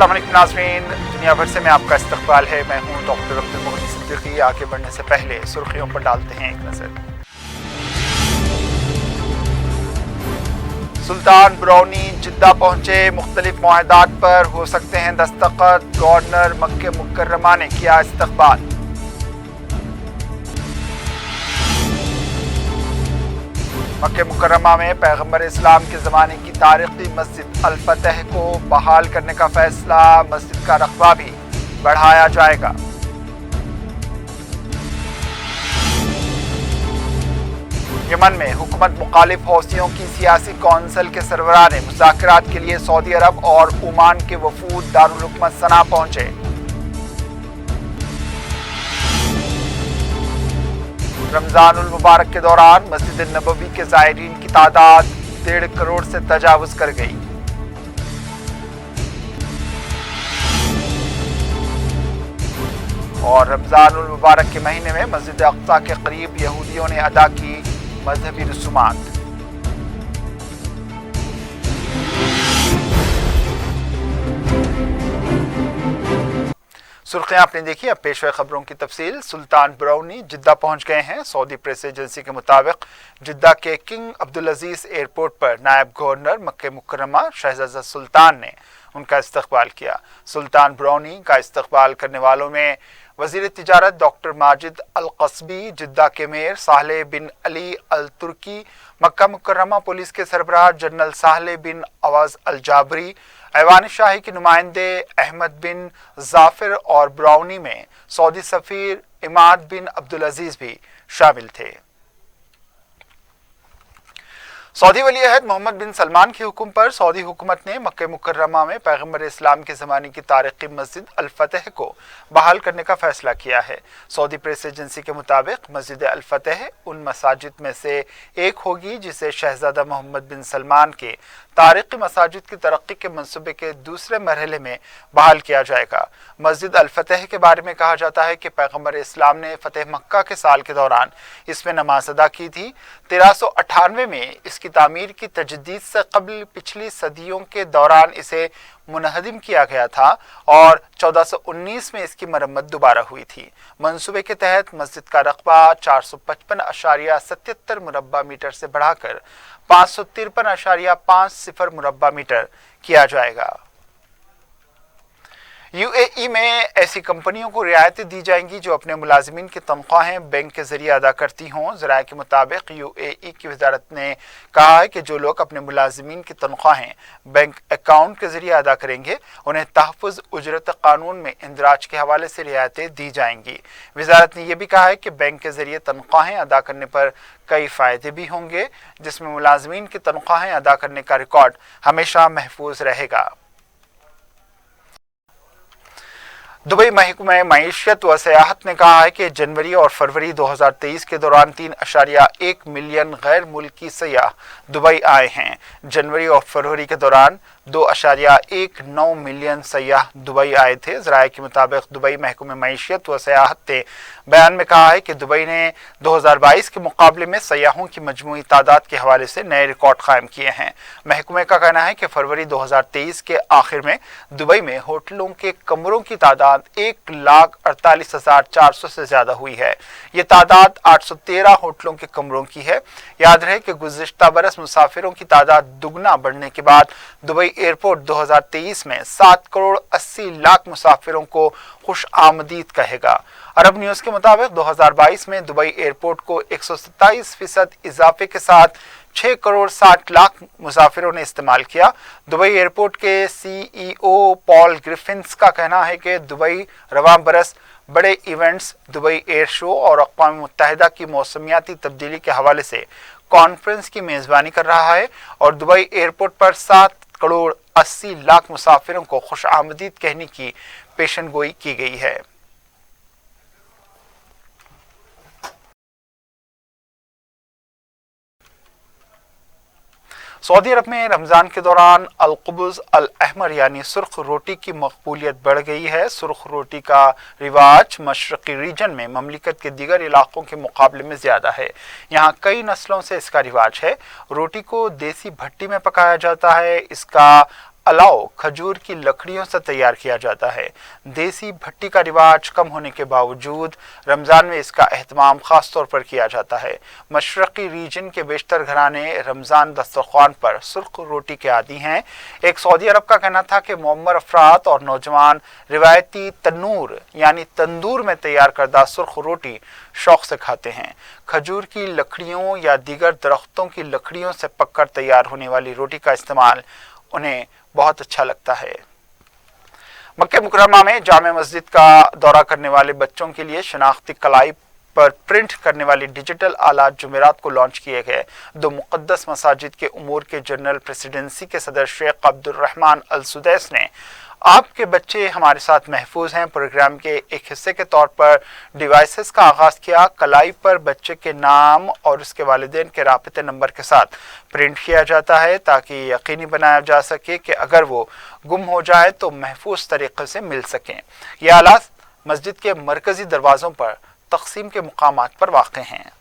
अस्सलाम वालेकुम नाज़रीन, दुनिया भर से मैं आपका इस्तकबाल है। मैं हूँ डॉक्टर अब्दुल मोहसिन सिद्दीकी। आगे बढ़ने से पहले सुर्खियों पर डालते हैं एक नज़र। सुल्तान ब्राउनी जिद्दा पहुँचे, मुख्तलिफ मुआहदात पर हो सकते हैं दस्तखत। गवर्नर मक्के मुकर्रमा ने किया इस्तकबाल। मक्के मुकर्रमा में पैगम्बर इस्लाम के ज़माने की तारीखी मस्जिद अल फतह को बहाल करने का फैसला। मस्जिद का रकबा भी बढ़ाया जाएगा। यमन में हुकूमत मुखालिफ हौसियों की सियासी कौंसिल के सरबराह ने मुज़ाकरात के लिए सऊदी अरब और ओमान के वफूद दारुल हुकूमत सना पहुंचे। रमजानुल मुबारक के दौरान मस्जिद नबवी के ज़ायरीन की तादाद 1.5 करोड़ से तजावुज़ कर गई। और रमजानुल मुबारक के महीने में मस्जिद अक्सा के करीब यहूदियों ने अदा की मजहबी रसूमात। सुर्खियां आपने देखी, अब पेश है खबरों की तफसील। सुल्तान ब्राउनी जिद्दा पहुंच गए हैं। सऊदी प्रेस एजेंसी के मुताबिक जिद्दा के किंग अब्दुल अजीज एयरपोर्ट पर नायब गवर्नर मक्के मुकर्रमा शहजादा सुल्तान ने उनका इस्तकबाल किया। सुल्तान ब्राउनी का इस्तकबाल करने वालों में वजीर तिजारत डॉक्टर माजिद अल कस्बी, जिद्दा के मेयर सालेह बिन अली अल तुर्की, मक्का मुकर्रमा पुलिस के सरबराह जनरल सालेह बिन अवाज अल जाबरी, ऐवान शाही के नुमाइंदे अहमद बिन जाफिर और ब्राउनी में सऊदी सफीर इमाद बिन अब्दुल अजीज भी शामिल थे। सऊदी वली अहद मोहम्मद बिन सलमान के हुक्म पर सऊदी हुकूमत ने मक्के मुकर्रमा में पैगम्बर इस्लाम के ज़माने की तारीखी मस्जिद अल फतह को बहाल करने का फैसला किया है। सऊदी प्रेस एजेंसी के मुताबिक मस्जिद अल फतह उन मसाजिद में से एक होगी जिसे शहजादा मोहम्मद बिन सलमान के तारीखी मसाजिद की तरक्की के मंसूबे के दूसरे मरहले में बहाल किया जाएगा। मस्जिद अल फतह के बारे में कहा जाता है कि पैगम्बर इस्लाम ने फतेह मक्का के साल के दौरान इसमें नमाज अदा की थी। 1398 में इसकी तामीर की तजदीद से कबल पिछली सदियों के दौरान इसे मुनहदिम किया गया था और 1419 में इसकी मरम्मत दोबारा हुई थी। मंसूबे के तहत मस्जिद का रकबा 455.77 मुरब्बा मीटर से बढ़ाकर 553.50 मुरब्बा मीटर किया जाएगा। यूएई में ऐसी कंपनियों को रियायतें दी जाएंगी जो अपने मुलाजिमीन की तनख्वाहें बैंक के जरिए अदा करती हों। ज़राए के मुताबिक यूएई की वजारत ने कहा है कि जो लोग अपने मुलाजिमीन की तनख्वाहें बैंक अकाउंट के जरिए अदा करेंगे उन्हें तहफ़्फ़ुज़ उजरत कानून में इंदराज के हवाले से रियायतें दी जाएंगी। वजारत ने यह भी कहा है कि बैंक के जरिए तनख्वाहें अदा करने पर कई फ़ायदे भी होंगे, जिसमें मुलाजिमीन की तनख्वाहें अदा करने का रिकॉर्ड हमेशा महफूज रहेगा। दुबई महकमा मईशत व सयाहत ने कहा है कि जनवरी और फरवरी 2023 के दौरान 3.1 मिलियन गैर मुल्की सयाह दुबई आए हैं। जनवरी और फरवरी के दौरान 2.19 मिलियन सयाह दुबई आए थे। ज़राए के मुताबिक दुबई महकमा मईशत व सयाहत ने बयान में कहा है कि दुबई ने 2022 के मुकाबले में सयाहों की मजमूई तादाद के हवाले से नए रिकॉर्ड कायम किए हैं। महकमे का कहना है कि फरवरी 2023 के आखिर में दुबई में होटलों के कमरों की तादाद 1,48,400 से ज्यादा हुई है। ये तादाद 813 होटलों के कमरों की है। याद रहे कि गुज़िश्ता बरस मुसाफिरों की तादाद दुगना बढ़ने के बाद दुबई एयरपोर्ट 2023 में 7 करोड़ 80 लाख मुसाफिरों को खुश आमदीद कहेगा। अरब न्यूज़ के मुताबिक 2022 में दुबई एयरपोर्ट को 127% इजाफे के साथ 6 करोड़ 60 लाख मुसाफिरों ने इस्तेमाल किया। दुबई एयरपोर्ट के सीईओ पॉल ग्रिफिन्स का कहना है कि दुबई रवां बरस बड़े इवेंट्स, दुबई एयर शो और अक़वाम मुत्तहिदा की मौसमियाती तब्दीली के हवाले से कॉन्फ्रेंस की मेज़बानी कर रहा है और दुबई एयरपोर्ट पर 7 करोड़ 80 लाख मुसाफिरों को खुश आमदीद कहने की पेशनगोई की गई है। सऊदी अरब में रमज़ान के दौरान अलकुब्ज़ अल अहमर यानी सुर्ख रोटी की मकबूलियत बढ़ गई है। सुर्ख रोटी का रिवाज मशरक़ी रीजन में ममलिकत के दीगर इलाकों के मुकाबले में ज़्यादा है। यहाँ कई नस्लों से इसका रिवाज है। रोटी को देसी भट्टी में पकाया जाता है। इसका अलाव खजूर की लकड़ियों से तैयार किया जाता है। देसी भट्टी का रिवाज कम होने के बावजूद रमज़ान में इसका एहतमाम ख़ास तौर पर किया जाता है। मशरक़ी रीजन के बेशतर घराने रमज़ान दस्तरख़्वान पर सुर्ख रोटी के आदी हैं। एक सऊदी अरब का कहना था कि मुअम्मर अफराद और नौजवान रिवायती तन्नूर यानी तंदूर में तैयार करदा सुर्ख रोटी शौक़ से खाते हैं। खजूर की लकड़ियों या दीगर दरख्तों की लकड़ियों से पककर तैयार होने वाली रोटी का इस्तेमाल उन्हें बहुत अच्छा लगता है। मक्के मुकर्रमा में जामे मस्जिद का दौरा करने वाले बच्चों के लिए शनाख्ती कलाई पर प्रिंट करने वाली डिजिटल आलात जुमेरात को लॉन्च किए गए। दो मुक़द्दस मसाजिद के उमूर के जनरल प्रेसिडेंसी के सदर शेख अब्दुर्रहमान अल सुदैस ने आपके बच्चे हमारे साथ महफूज हैं प्रोग्राम के एक हिस्से के तौर पर डिवाइसेस का आगाज़ किया। कलाई पर बच्चे के नाम और उसके वालिदैन के राबिते नंबर के साथ प्रिंट किया जाता है ताकि यकीनी बनाया जा सके कि अगर वो गुम हो जाए तो महफूज तरीके से मिल सकें। ये आलात मस्जिद के मरकजी दरवाज़ों पर तकसीम के मुकामात पर वाक़े हैं।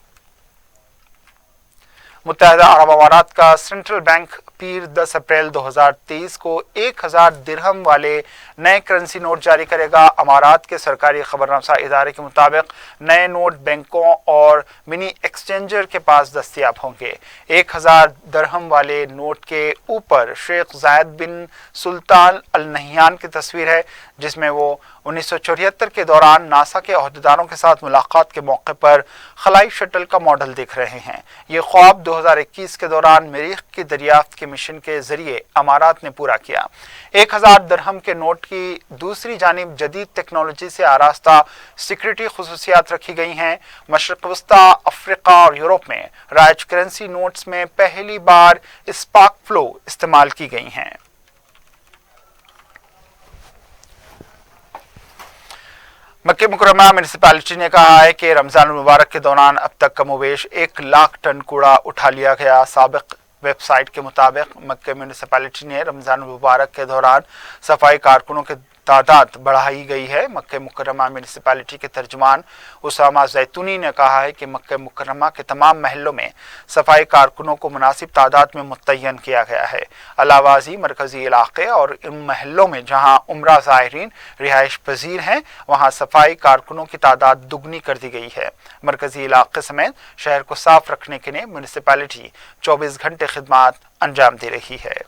मुत्तहिदा अरब अमारात का सेंट्रल बैंक पीर 10 अप्रैल 2023 को 1000 दिरहम वाले नए करेंसी नोट जारी करेगा। अमारात के सरकारी खबरनसा इदारे के मुताबिक नए नोट बैंकों और मिनी एक्सचेंजर के पास दस्तयाब होंगे। 1000 दिरहम वाले नोट के ऊपर शेख जायद बिन सुल्तान अल नहियान की तस्वीर है, जिसमें वो 1974 के दौरान नासा के अहदेदारों के साथ मुलाकात के मौके पर खलाई शटल का मॉडल देख रहे हैं। ये ख्वाब 2021 के दौरान मरीख की दरियाफ्त के मिशन के जरिए अमारात ने पूरा किया। 1000 दिरहम के नोट की दूसरी जानिब जदीद टेक्नोलॉजी से आरास्ता सिक्योरिटी खुसूसियात रखी गई हैं। मशरक़ वस्ता, अफ्रीका और यूरोप में राइज करेंसी नोट्स में पहली बार स्पार्क फ्लो इस्तेमाल की गई हैं। मक्के मुकर्रमा म्यूनिसिपैलिटी ने कहा है कि रमज़ान मुबारक के दौरान अब तक कमोबेश 1 लाख टन कूड़ा उठा लिया गया। साबिक वेबसाइट के मुताबिक मक्के म्यूनिसिपैलिटी ने रमज़ान मुबारक के दौरान सफाई कारकुनों की तादाद बढ़ाई गई है। मक्के मुकर्रमा म्यूनिसिपैलिटी के तर्जुमान उसामा जैतूनी ने कहा है कि मक्के मुकर्रमा के तमाम महलों में सफाई कारकुनों को मुनासिब तादाद में मुतय्यन किया गया है। अलावाजी मरकजी इलाके और इन महलों में जहां उम्रा ज़ायरीन रिहाइश पजीर हैं वहां सफाई कारकुनों की तादाद दुगनी कर दी गई है। मरकजी इलाके समेत शहर को साफ रखने के लिए म्यूनिसिपैलिटी 24 घंटे खिदमात अंजाम दे रही है।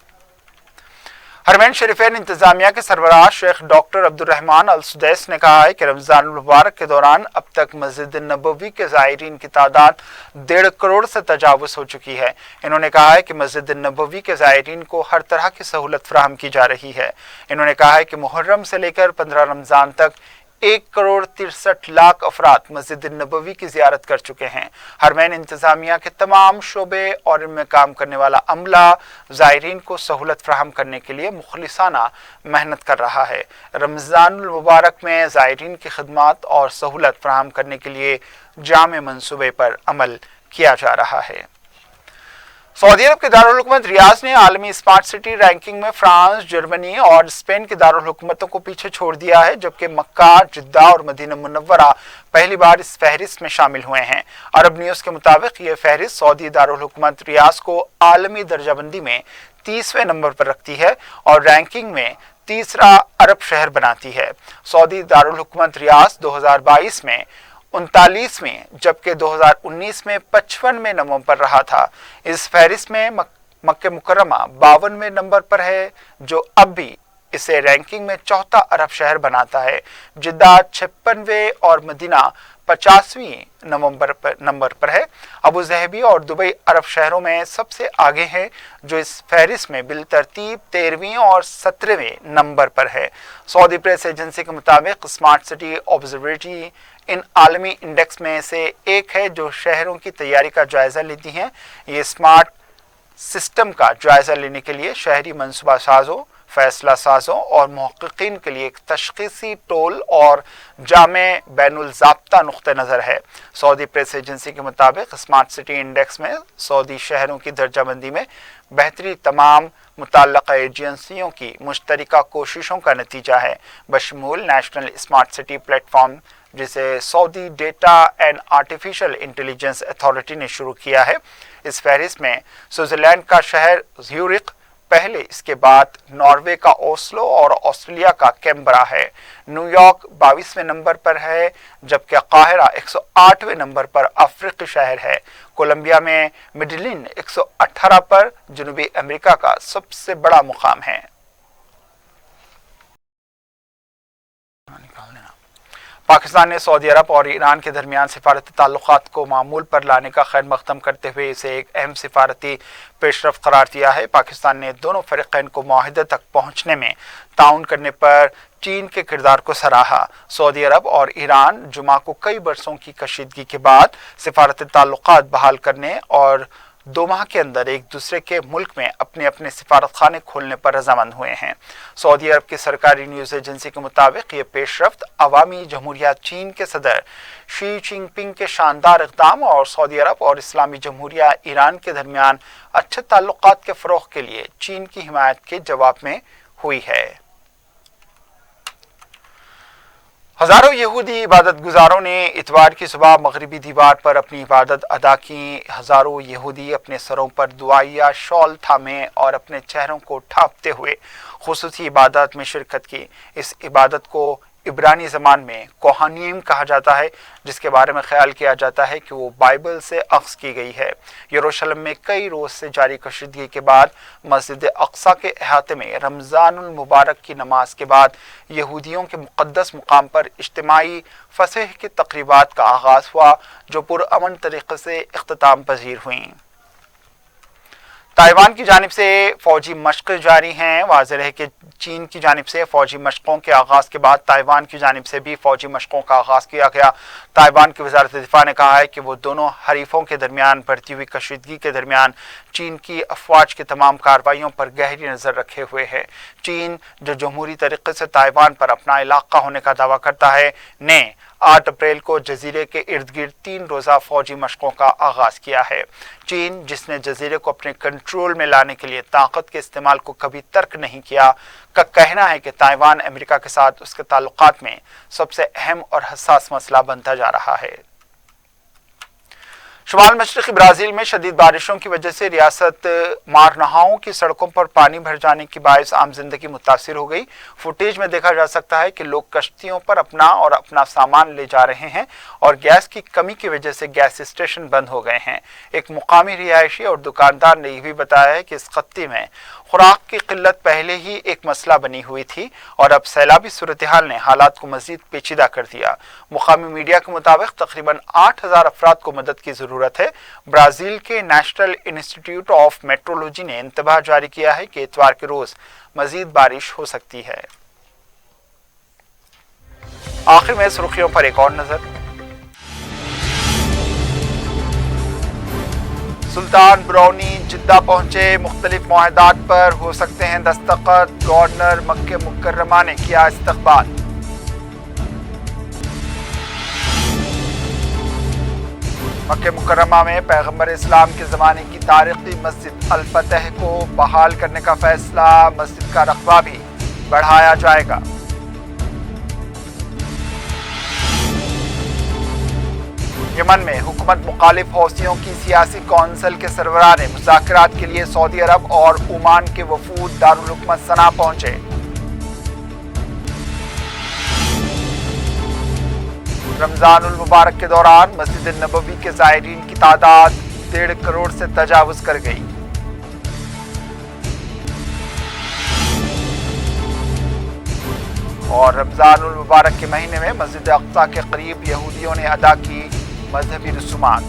हरमैन शरीफैन इंतजामिया के सरबराह शेख डॉक्टर अब्दुर्रहमान अल सुदैस ने कहा है कि रमज़ान मुबारक के दौरान अब तक मस्जिद नबवी के ज़ायरीन की तादाद 1.5 करोड़ से तजावुज़ हो चुकी है। इन्होंने कहा है कि मस्जिद नबवी के ज़ायरीन को हर तरह की सहूलत फराहम की जा रही है। इन्होंने कहा है कि मुहर्रम से लेकर 15 रमज़ान तक 1 करोड़ 63 लाख अफराद मस्जिद नबवी की ज़ियारत कर चुके हैं। हरमैन इंतज़ामिया के तमाम शोबे और इनमें काम करने वाला अमला ज़ायरीन को सहूलत फराहम करने के लिए मुखलिसाना मेहनत कर रहा है। रमज़ान मुबारक में ज़ायरीन की खिदमत और सहूलत फराहम करने के लिए जामे मंसूबे पर अमल किया जा रहा है। सऊदी अरब के दारुल हुकूमत रियाद ने आलमी स्मार्ट सिटी रैंकिंग में फ्रांस, जर्मनी और स्पेन की दारुल हुकूमतों को पीछे छोड़ दिया है, जबकि मक्का, जिद्दा और मदीना मुनव्वरा पहली बार इस फहरिस्त में शामिल हुए हैं। अरब न्यूज़ के मुताबिक ये फहरिस्त सऊदी दारुल हुकूमत रियाद को आलमी दर्जाबंदी में 30वें नंबर पर रखती है और रैंकिंग में तीसरा अरब शहर बनाती है। सऊदी दारुल हुकूमत रियाद 2022 में 39वें जबकि 2019 में 55वें नंबर पर रहा था। इस फहरिस्त में मक्के मुकर्रमा 52वें नंबर पर है, जो अब भी इसे रैंकिंग में चौथा अरब शहर बनाता है। जिद्दा 56वें और मदीना 50वें नंबर पर है। अबू ज़हबी और दुबई अरब शहरों में सबसे आगे हैं, जो इस फहरिस्त में बिलतरतीब 13वें और 17वें नंबर पर है। सऊदी प्रेस एजेंसी के मुताबिक स्मार्ट सिटी ऑब्जर्वेटरी इन आलमी इंडेक्स में से एक है जो शहरों की तैयारी का जायजा लेती हैं। ये स्मार्ट सिस्टम का जायजा लेने के लिए शहरी मनसूबा साजों, फैसला साजों और मुहक्किकीन के लिए एक तशख़ीसी टोल और जामे बैनुल ज़ाब्ता नुक़्ते नज़र है। सऊदी प्रेस एजेंसी के मुताबिक स्मार्ट सिटी इंडेक्स में सऊदी शहरों की दर्जाबंदी में बेहतरी तमाम मुतल्लक़ा एजेंसियों की मुश्तरका कोशिशों का नतीजा है, बशमूल नेशनल स्मार्ट सिटी प्लेटफॉर्म जिसे Saudi data and artificial intelligence authority ने शुरू किया है। इस फहरिस्त में स्विट्ज़रलैंड का शहर ज़्यूरिख पहले इसके बाद नॉर्वे का ओस्लो और ऑस्ट्रेलिया का कैनबरा है। न्यूयॉर्क 22वें नंबर पर है, जबकि काहिरा 108वें नंबर पर अफ्रीकी शहर है। कोलंबिया में मेडेलिन 118 पर जनूबी अमेरिका का सबसे बड़ा मुकाम है। पाकिस्तान ने सऊदी अरब और ईरान के दरमियान सिफारती ताल्लुकात को मामूल पर लाने का खैर मकदम करते हुए इसे एक अहम सिफारती पेशरफ्त करार दिया है। पाकिस्तान ने दोनों फरीकैन को मुआहदे तक पहुंचने में ताउन करने पर चीन के किरदार को सराहा। सऊदी अरब और ईरान जुमा को कई बरसों की कशीदगी के बाद सिफारती ताल्लुकात बहाल करने और 2 माह के अंदर एक दूसरे के मुल्क में अपने अपने सिफारत खाने खोलने पर रजामंद हुए हैं। सऊदी अरब की सरकारी न्यूज़ एजेंसी के मुताबिक ये पेशरफ्त अवामी जमहूरिया चीन के सदर शी जिनपिंग के शानदार इक़दाम और सऊदी अरब और इस्लामी जमहूरिया ईरान के दरमियान अच्छे ताल्लुकात के फ़रोग़ के लिए चीन की हिमायत के जवाब में हुई है। हजारों यहूदी इबादत गुजारों ने इतवार की सुबह मगरिबी दीवार पर अपनी इबादत अदा की। हजारों यहूदी अपने सरों पर दुआया शॉल थामे और अपने चेहरों को ढांपते हुए खुसूसी इबादत में शिरकत की। इस इबादत को इब्रानी ज़बान में कोहानीम कहा जाता है, जिसके बारे में ख्याल किया जाता है कि वो बाइबल से अख्ज़ की गई है। यरूशलेम में कई रोज़ से जारी कशीदगी के बाद मस्जिद अक्सा के अहाते में रमज़ानुल मुबारक की नमाज के बाद यहूदियों के मुक़द्दस मुकाम पर इज्तिमाई फसह की तक़रीबात का आगाज़ हुआ, जो पुरअमन तरीक़े से इख्तिताम पज़ीर हुई। ताइवान की जानिब से फौजी मशक़ें जारी हैं। वाज़ेह है कि चीन की जानिब से फौजी मशक़ों के आगाज़ के बाद ताइवान की जानिब से भी फौजी मशक़ों का आगाज़ किया गया। ताइवान की वज़ारत दिफ़ा ने कहा है कि वो दोनों हरीफों के दरमियान बढ़ती हुई कशीदगी के दरमियान चीन की अफवाज की तमाम कार्रवाइयों पर गहरी नज़र रखे हुए है। चीन, जो जमहूरी तरीक़े से ताइवान पर अपना इलाका होने का दावा करता है, ने 8 अप्रैल को जजीरे के इर्द गिर्द 3 रोज़ा फौजी मशक़ों का आगाज़ किया है। चीन, जिसने जजीरे को अपने कंट्रोल में लाने के लिए ताकत के इस्तेमाल को कभी तर्क नहीं किया, का कहना है कि ताइवान अमेरिका के साथ उसके ताल्लुकात में सबसे अहम और हसास मसला बनता जा रहा है। शुमाल मशरक़ी ब्राज़ील में शदीद बारिशों की वजह से रियासत मारनहाओं की सड़कों पर पानी भर जाने की बायस आम जिंदगी मुतासिर हो गई। फुटेज में देखा जा सकता है कि लोग कश्तियों पर अपना सामान ले जा रहे हैं और गैस की कमी की वजह से गैस स्टेशन बंद हो गए हैं। एक मुकामी रिहायशी और दुकानदार ने यह भी बताया है कि इस खत्ते में खुराक की किल्लत पहले ही एक मसला बनी हुई थी और अब सैलाबी सूरत हाल ने हालात को मजीद पेचीदा कर दिया। मुकामी मीडिया के मुताबिक तकरीबन 8000 अफराद को मदद की ज़रूरत है। ब्राज़ील के नेशनल इंस्टीट्यूट ऑफ मेट्रोलॉजी ने इंतबाह जारी किया है कि इतवार के रोज़ मजीद बारिश हो सकती है। आखिर में सुर्खियों पर एक और नज़र। सुल्तान ब्राउनी जिद्दा पहुंचे, मुख्तलिफ मुआहदात पर हो सकते हैं दस्तखत। गवर्नर मक्के मुकर्रमा ने किया इस्तकबाल। मक्के मुकर्रमा में पैगंबर इस्लाम के ज़माने की तारीखी मस्जिद अल फतह को बहाल करने का फैसला। मस्जिद का रकबा भी बढ़ाया जाएगा। यमन में हुकूमत मुखालिफ हौसियों की सियासी कौंसिल के सरबराह ने मुज़ाकरात के लिए सऊदी अरब और ओमान के वफूद दारुल हुकूमत सना पहुंचे। रमजानुल मुबारक के दौरान मस्जिद नबवी के ज़ायरीन की तादाद 1.5 करोड़ से तजावुज कर गई। और रमजानुल मुबारक के महीने में मस्जिद अक्सा के करीब यहूदियों ने अदा की मजहबी रसूमात।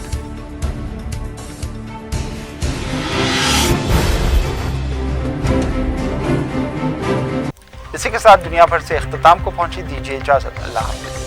इसी के साथ दुनिया भर से इख्तिताम को पहुंची। दीजिए इजाजत। अल्लाह हाफ़िज़।